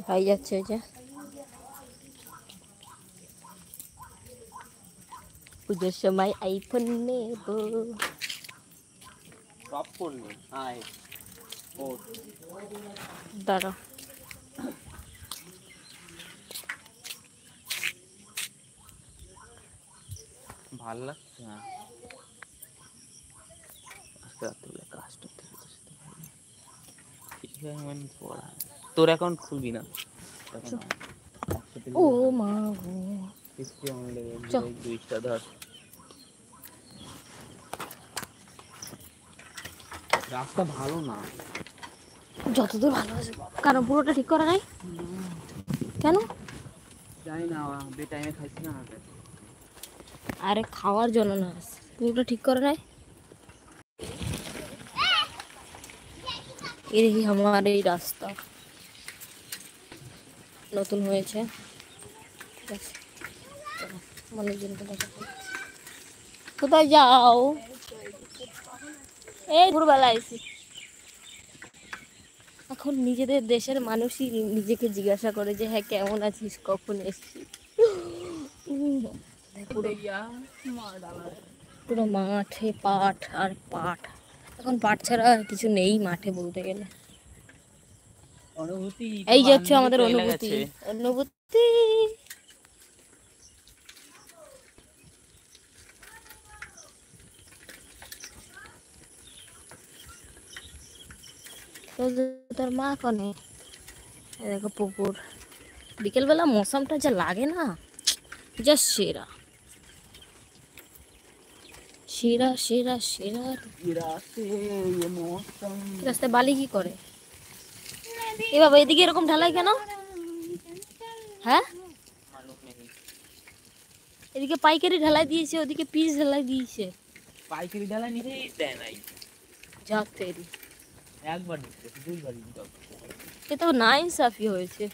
ভাই যাচ্ছে ওই যে পুজোর সময় আইফোন নেব। দাঁড়া ভাল লাগছে না রাত্রিবেলা কাজটা তোর অ্যাকাউন্ট খুলবি না ও মা গো দুইটা ধর রাস্তা ভালো না যতদূর ভালো আছে কারণ পুরোটা ঠিক করা নাই কেন জানি না বে টাইমে খাইছি না আরে খাওয়ার জন্য না পুরোটা ঠিক করা নাই এই আমার এই রাস্তা নতুন হয়েছে কোথায় যাও এই ভোরবেলা আইছি এখন নিজেদের দেশের মানুষই নিজেকে জিজ্ঞাসা করে যে হ্যাঁ কেমন আছিস কখন এসছিস পুরো মাঠে পাট আর পাট এখন পাট ছাড়া কিছু নেই মাঠে বলতে গেলে এই যে হচ্ছে আমাদের অনুভূতি অনুভূতি তোর মা কনে দেখো পুকুর বিকেলবেলা মৌসুমটা যা লাগে না যা সেরা সেরা সেরা সেরা রাস্তায় বালি কি করে এ বাবা এদিকে এরকম ঢালাই কেন হ্যাঁ এদিকে পাইকারি ঢালাই দিয়েছে ওদিকে পিস ঢালাই দিয়েছে পাইকারি ঢালাই নিতে দেয় নাই যাক তেরি একবার নিতে দুইবার নিতে এ তো না ইনসাফি হয়েছে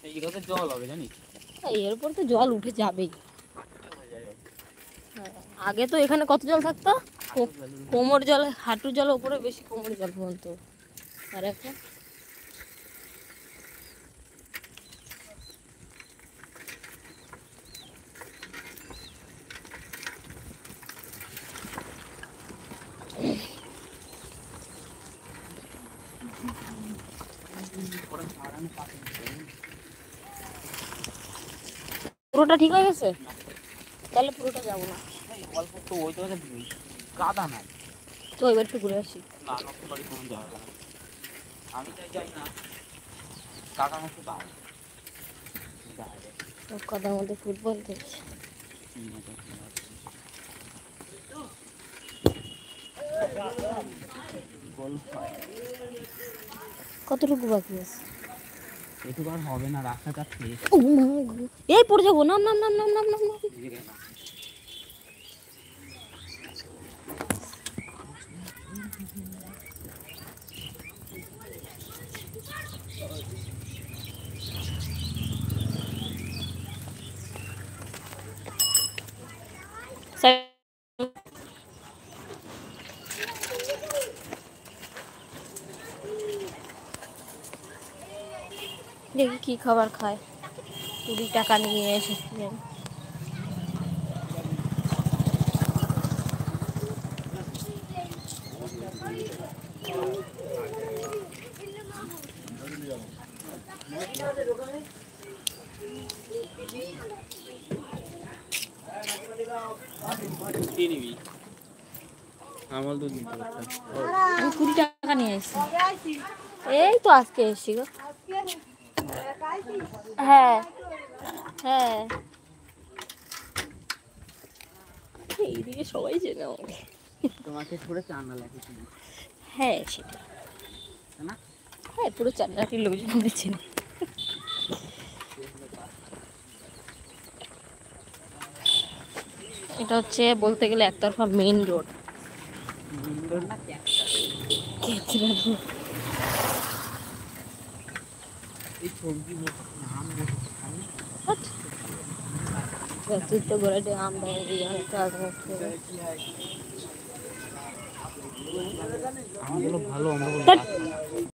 এইটাতে জল হবে জানিস এরপর তো জল উঠে যাবেই আগে তো এখানে কত জল থাকতো কোমর জল হাঁটু জল উপরে বেশি কোমর জল বলতো আর এখন পুরোটা ঠিক হয়ে গেছে তাহলে পুরোটা যাবো না অল্প তো ওই তো কাদা নাই তো এবার একটু ঘুরে আসি না নষ্ট বাড়ি কোনো যাওয়া হবে না আমি তাই যাই না কাকা মতো দাও কাদার মধ্যে ফুটবল খেলছে কতটুকু বাকি আছে এটুকু আর হবে না রাস্তাটা শেষ এই পড়ে যাবো নাম নাম নাম নাম নাম নাম নাম দেখি কি খাবার খায় 20 টাকা নিয়ে এসেছিলেন আমল দুধ নিতে পারতাম আমি 20 টাকা নিয়ে এসেছি এই তো আজকে এসেছি গো হ্যাঁ হ্যাঁ এইদিকে সবাই চেনে আমাকে তোমাকে পুরো চান্না লাগে হ্যাঁ সেটা না হ্যাঁ পুরো চান্নাটির লোকজন চেনে এটা হচ্ছে বলতে গেলে একতরফা মেইন রোড আম ভালো আমরা